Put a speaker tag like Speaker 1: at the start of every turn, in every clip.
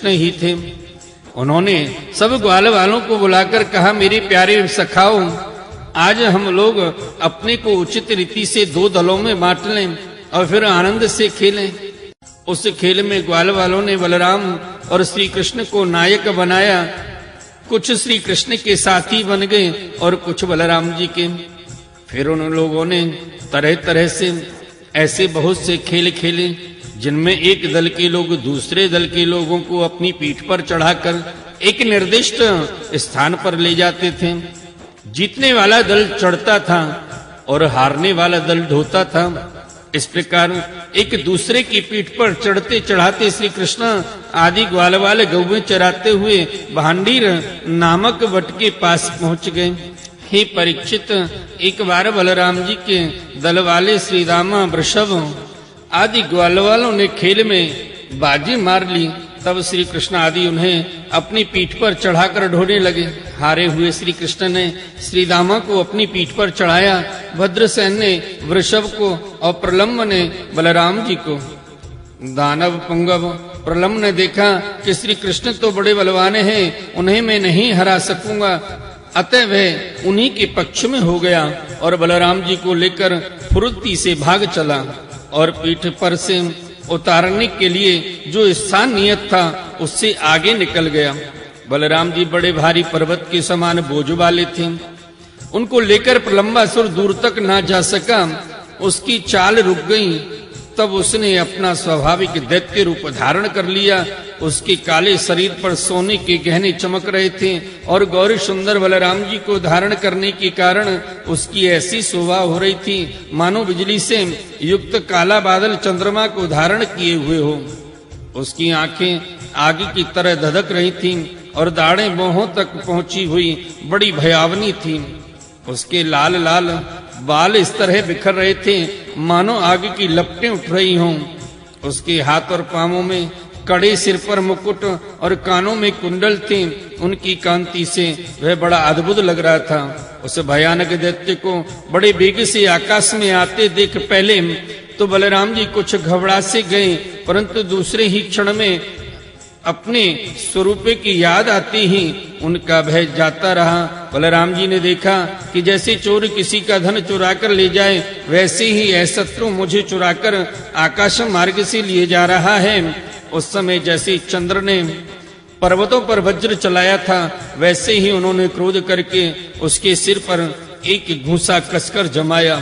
Speaker 1: ही थे। उन्होंने सब ग्वाल वालों को बुलाकर कहा, मेरे प्यारे सखाओ, आज हम लोग अपने को उचित रीति से 2 दलों में बांट लें और फिर आनंद से खेलें। उस खेल में ग्वाल वालों ने बलराम और श्री कृष्ण को नायक बनाया। कुछ श्री कृष्ण के साथी बन गए और कुछ बलराम जी के। फिर उन लोगों ने तरह तरह से ऐसे बहुत से खेल खेले जिनमें एक दल के लोग दूसरे दल के लोगों को अपनी पीठ पर चढ़ाकर एक निर्दिष्ट स्थान पर ले जाते थे। जीतने वाला दल चढ़ता था और हारने वाला दल ढोता था। इस प्रकार एक दूसरे की पीठ पर चढ़ते चढ़ाते श्री कृष्ण आदि ग्वाल वाले गौवें चराते हुए भांडीर नामक वट के पास पहुंच गए। हे परीक्षित, एक बार बलराम जी के दल वाले श्री रामा, वृषभ आदि ग्वाल वालों ने खेल में बाजी मार ली। तब श्री कृष्ण आदि उन्हें अपनी पीठ पर चढ़ाकर ढोने लगे। हारे हुए श्री कृष्ण ने श्री दामा को अपनी पीठ पर चढ़ाया, भद्रसेन ने वृषभ को और प्रलम्ब ने बलराम जी को। दानव पुंगव प्रलम्ब ने देखा कि श्री कृष्ण तो बड़े बलवान हैं, उन्हें मैं नहीं हरा सकूंगा, अतः वह उन्हीं के पक्ष में हो गया और बलराम जी को लेकर फुर्ती से भाग चला और पीठ पर से उतारने के लिए जो स्थान नियत था उससे आगे निकल गया। बलराम जी बड़े भारी पर्वत के समान बोझ वाले थे। उनको लेकर प्रलंबासुर दूर तक ना जा सका। उसकी चाल रुक गई। तब उसने अपना स्वाभाविक दैत्य रूप धारण कर लिया। उसके काले शरीर पर सोने के गहने चमक रहे थे और गौरी सुंदर बलराम जी को धारण करने के कारण उसकी ऐसी शोभा हो रही थी मानो बिजली से युक्त काला बादल चंद्रमा को धारण किए हुए हो। उसकी आंखें आग की तरह धधक रही थीं और दाढ़ें बाहों तक पहुंची हुई बड़ी भयावनी थी। उसके लाल लाल बाल इस तरह बिखर रहे थे मानो आग की लपटें उठ रही हों। उसके हाथ और पांवों में कड़े, सिर पर मुकुट और कानों में कुंडल थे। उनकी कांति से वह बड़ा अद्भुत लग रहा था। उस भयानक दैत्य को बड़े वेग से आकाश में आते देख पहले तो बलराम जी कुछ घबरा से गए, परंतु दूसरे ही क्षण में अपने स्वरूप की याद आती ही उनका भय जाता रहा। बलराम जी ने देखा कि जैसे चोर किसी का धन चुरा कर ले जाए, वैसे ही यह शत्रु मुझे चुराकर आकाश मार्ग से लिए जा रहा है। उस समय जैसे चंद्र ने पर्वतों पर वज्र चलाया था, वैसे ही उन्होंने क्रोध करके उसके सिर पर एक घूंसा कसकर जमाया।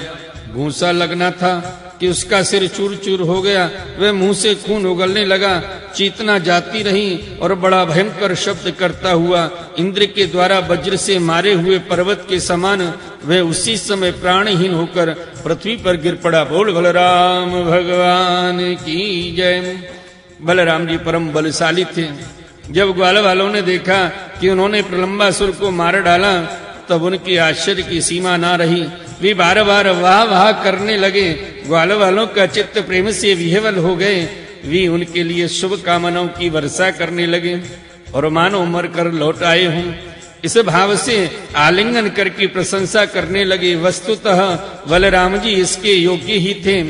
Speaker 1: घूंसा लगना था कि उसका सिर चूर चूर हो गया। वह मुंह से खून उगलने लगा। चेतना जाती रही और बड़ा भयंकर शब्द करता हुआ इंद्र के द्वारा वज्र से मारे हुए पर्वत के समान वह उसी समय प्राणहीन होकर पृथ्वी पर गिर पड़ा। बोल बलराम भगवान की जय। बलराम जी परम बलशाली थे। जब ग्वाल वालों ने देखा कि उन्होंने प्रलंबासुर को मार डाला, तब उनकी आश्चर्य की सीमा ना रही। वे बार बार वाह वाह करने लगे। ग्वाल वालों का चित्त प्रेम से विह्वल हो गए। वे उनके लिए शुभ कामनाओं की वर्षा करने लगे और मानो मर कर लौट आए हों इस भाव से आलिंगन करके प्रशंसा करने लगे। वस्तुतः बलराम जी इसके योग्य ही थे।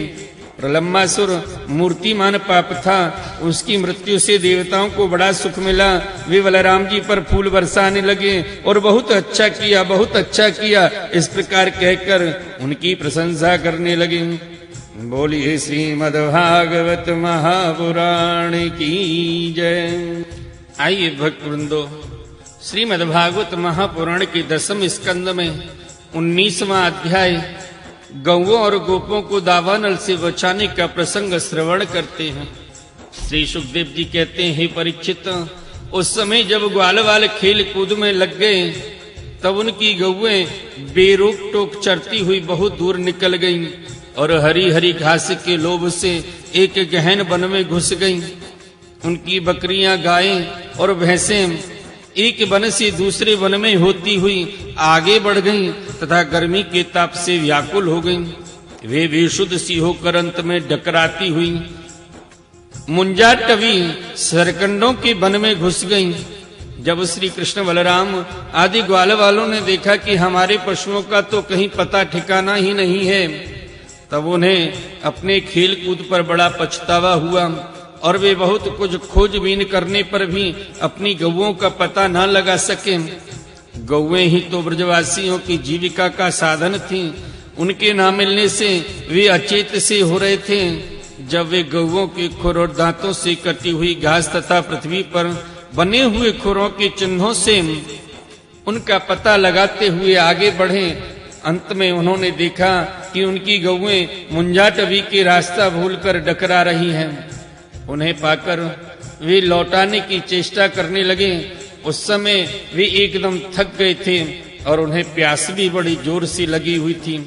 Speaker 1: प्रलंबासुर मूर्तिमान पाप था। उसकी मृत्यु से देवताओं को बड़ा सुख मिला। वे बलराम जी पर फूल बरसाने लगे और बहुत अच्छा किया, बहुत अच्छा किया, इस प्रकार कहकर उनकी प्रशंसा करने लगे। बोलिए श्रीमद्भागवत महापुराण की जय। आइए भक्त वृंदो, श्रीमद्भागवत महापुराण के 10वें स्कंद में 19वां अध्याय गौओं और गोपों को दावानल से बचाने का प्रसंग श्रवण करते हैं। श्री सुखदेव जी कहते हैं, हे परीक्षित, उस समय जब ग्वाल वाले खेल कूद में लग गए, तब उनकी गौएं बेरोक टोक चरती हुई बहुत दूर निकल गईं और हरी हरी घास के लोभ से एक गहन वन में घुस गईं। उनकी बकरियां, गायें और भैंसें एक वन से दूसरे वन में होती हुई आगे बढ़ गईं तथा गर्मी के ताप से व्याकुल हो गईं। वे बेशुद्ध सी होकर अंत में डकराती हुई मुंजाटवी सरकंडों के वन में घुस गईं। जब श्री कृष्ण बलराम आदि ग्वाल वालों ने देखा कि हमारे पशुओं का तो कहीं पता ठिकाना ही नहीं है, तब उन्हें अपने खेल कूद पर बड़ा पछतावा हुआ। और वे बहुत कुछ खोजबीन करने पर भी अपनी गौओं का पता न लगा सके। गौएं ही तो ब्रजवासियों की जीविका का साधन थीं। उनके ना मिलने से वे अचेत से हो रहे थे। जब वे गौओं के खुर और दांतों से कटी हुई घास तथा पृथ्वी पर बने हुए खुरों के चिन्हों से उनका पता लगाते हुए आगे बढ़े, अंत में उन्होंने देखा कि उनकी गौएं मुंजाटवी के रास्ता भूलकर डकरा रही हैं। उन्हें पाकर वे लौटाने की चेष्टा करने लगे। उस समय वे एकदम थक गए थे और उन्हें प्यास भी बड़ी जोर से लगी हुई थी।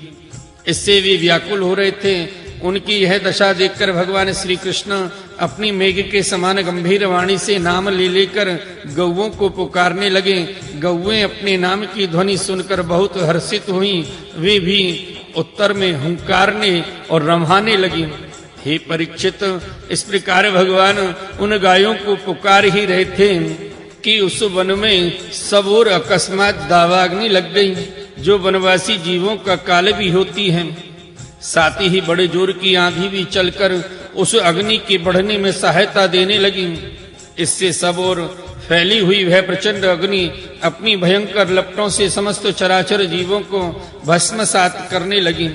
Speaker 1: इससे वे व्याकुल हो रहे थे। उनकी यह दशा देखकर भगवान श्री कृष्ण अपनी मेघ के समान गंभीर वाणी से नाम ले लेकर गौओं को पुकारने लगे। गौएं अपने नाम की ध्वनि सुनकर बहुत हर्षित हुईं। वे भी उत्तर में हुंकारने और रम्हाने लगी। हे परीक्षित, इस प्रकार भगवान उन गायों को पुकार ही रहे थे कि उस वन में सब ओर अकस्मात दावाग्नि लग गई, जो वनवासी जीवों का काल भी होती है। साथ ही बड़े जोर की आंधी भी चलकर उस अग्नि के बढ़ने में सहायता देने लगी। इससे सब ओर फैली हुई वह प्रचंड अग्नि अपनी भयंकर लपटों से समस्त चराचर जीवों को भस्मसात करने लगी।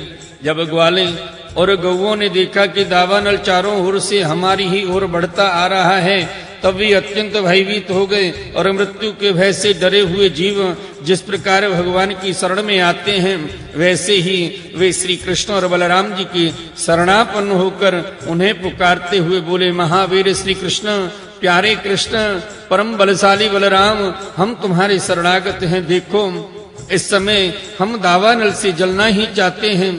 Speaker 1: जब ग्वालें और गौओं ने देखा कि दावानल चारों ओर से हमारी ही ओर बढ़ता आ रहा है, तब वे अत्यंत भयभीत हो गए और मृत्यु के भय से डरे हुए जीव जिस प्रकार भगवान की शरण में आते हैं, वैसे ही वे श्री कृष्ण और बलराम जी की शरणापन्न होकर उन्हें पुकारते हुए बोले, महावीर श्री कृष्ण, प्यारे कृष्ण, परम बलशाली बलराम, हम तुम्हारे शरणागत हैं। देखो, इस समय हम दावानल से जलना ही चाहते हैं,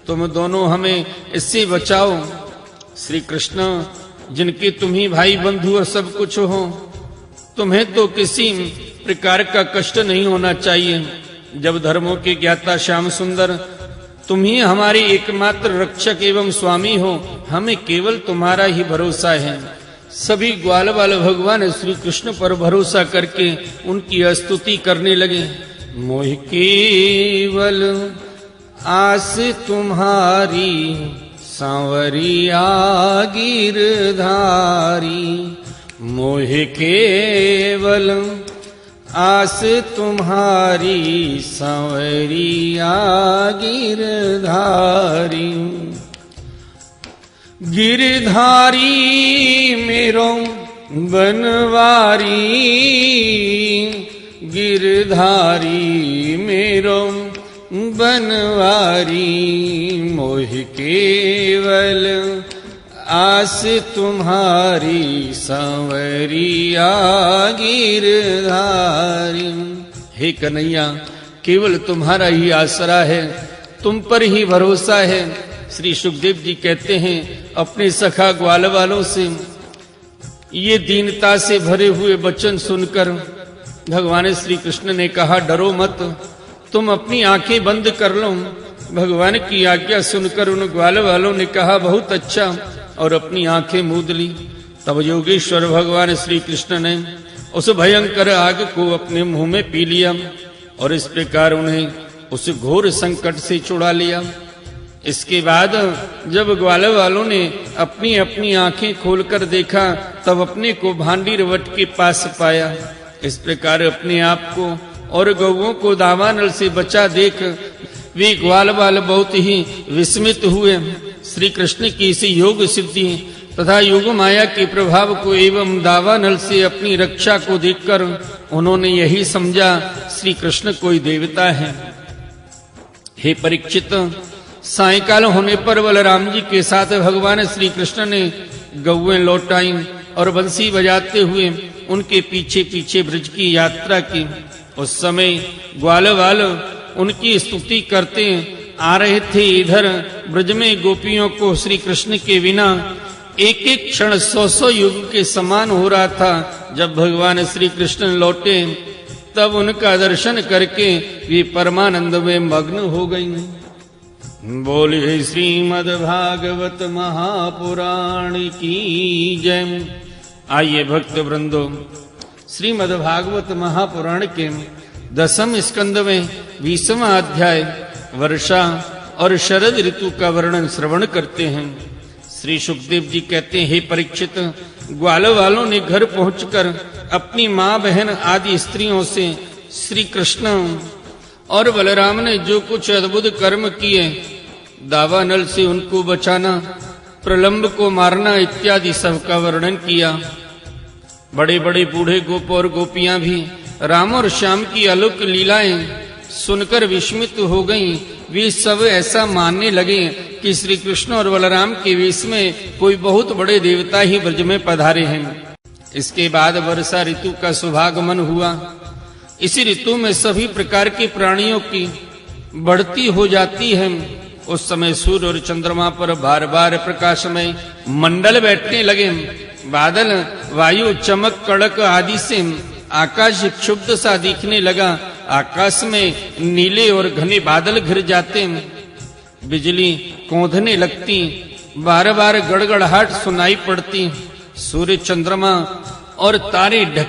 Speaker 1: तुम दोनों हमें इससे बचाओ। श्री कृष्ण, जिनके तुम ही भाई बंधु और सब कुछ हो, तुम्हें तो किसी प्रकार का कष्ट नहीं होना चाहिए। जब धर्मों के ज्ञाता श्याम सुंदर, तुम ही हमारे एकमात्र रक्षक एवं स्वामी हो, हमें केवल तुम्हारा ही भरोसा है। सभी ग्वाल वाले भगवान श्री कृष्ण पर भरोसा करके उनकी स्तुति करने लगे। मोह केवल आस तुम्हारी सांवरिया गिरधारी, मोह केवल आस तुम्हारी सांवरिया गिरधारी। गिरधारी मेरो बनवारी, गिरधारी मेरो बनवारी, मोह केवल आस तुम्हारी सांवरिया गिरधारी। हे कन्हैया, केवल तुम्हारा ही आसरा है, तुम पर ही भरोसा है। श्री सुखदेव जी कहते हैं अपने सखा ग्वाल वालों से, ये दीनता से भरे हुए वचन सुनकर भगवान श्री कृष्ण ने कहा, डरो मत, तुम अपनी आंखें बंद कर लो। भगवान की आज्ञा सुनकर उन ग्वाल वालों ने कहा, बहुत अच्छा, और अपनी आंखें मूंद ली। तब योगेश्वर भगवान श्री कृष्ण ने उस भयंकर आग को अपने मुंह में पी लिया और इस प्रकार उन्हें उस घोर संकट से छुड़ा लिया। इसके बाद जब ग्वाल वालों ने अपनी अपनी आंखें खोलकर देखा, तब अपने को भांडीर वट के पास पाया। इस प्रकार अपने आप को और गौओं को दावानल से बचा देख वे ग्वाल वाल बहुत ही विस्मित हुए। श्री कृष्ण की इसी योग सिद्धि तथा योग माया के प्रभाव को एवं दावानल से अपनी रक्षा को देखकर उन्होंने यही समझा, श्री कृष्ण कोई देवता है। हे परीक्षित, सायंकाल होने पर बलराम जी के साथ भगवान श्री कृष्ण ने गौएं लौटाई और बंसी बजाते हुए उनके पीछे पीछे ब्रज की यात्रा की। उस समय ग्वाल वाल उनकी स्तुति करते आ रहे थे। इधर ब्रज में गोपियों को श्री कृष्ण के बिना एक एक क्षण 100 युग के समान हो रहा था। जब भगवान श्री कृष्ण लौटे, तब उनका दर्शन करके वे परमानंद में मग्न हो गई। बोलिए श्रीमद् भागवत महापुराण की जय। आइए भक्त वृंदो, श्रीमद् भागवत महापुराण के 10वें स्कंद में 20वां अध्याय वर्षा और शरद ऋतु का वर्णन श्रवण करते हैं। श्री सुखदेव जी कहते हैं, हे परीक्षित, ग्वाल वालों ने घर पहुंचकर अपनी मां बहन आदि स्त्रियों से श्री कृष्ण और बलराम ने जो कुछ अद्भुत कर्म किए, दावानल से उनको बचाना, प्रलंब को मारना इत्यादि सबका वर्णन किया। बड़े बड़े बूढ़े गोप और गोपियां भी राम और श्याम की अलौकिक लीलाएं सुनकर विस्मित हो गईं। वे सब ऐसा मानने लगे कि श्री कृष्ण और बलराम के वेश में कोई बहुत बड़े देवता ही ब्रज में पधारे हैं। इसके बाद वर्षा ऋतु का शुभागमन हुआ। इसी ऋतु में सभी प्रकार के प्राणियों की बढ़ती हो जाती है। उस समय सूर्य और चंद्रमा पर बार बार प्रकाशमय मंडल बैठने लगे। बादल, वायु, चमक, कड़क आदि से आकाश क्षुब्ध सा दिखने लगा। आकाश में नीले और घने बादल घिर जाते, बिजली कौंधने लगती, बार बार गड़गड़ाहट सुनाई पड़ती। सूर्य, चंद्रमा और तारे ढक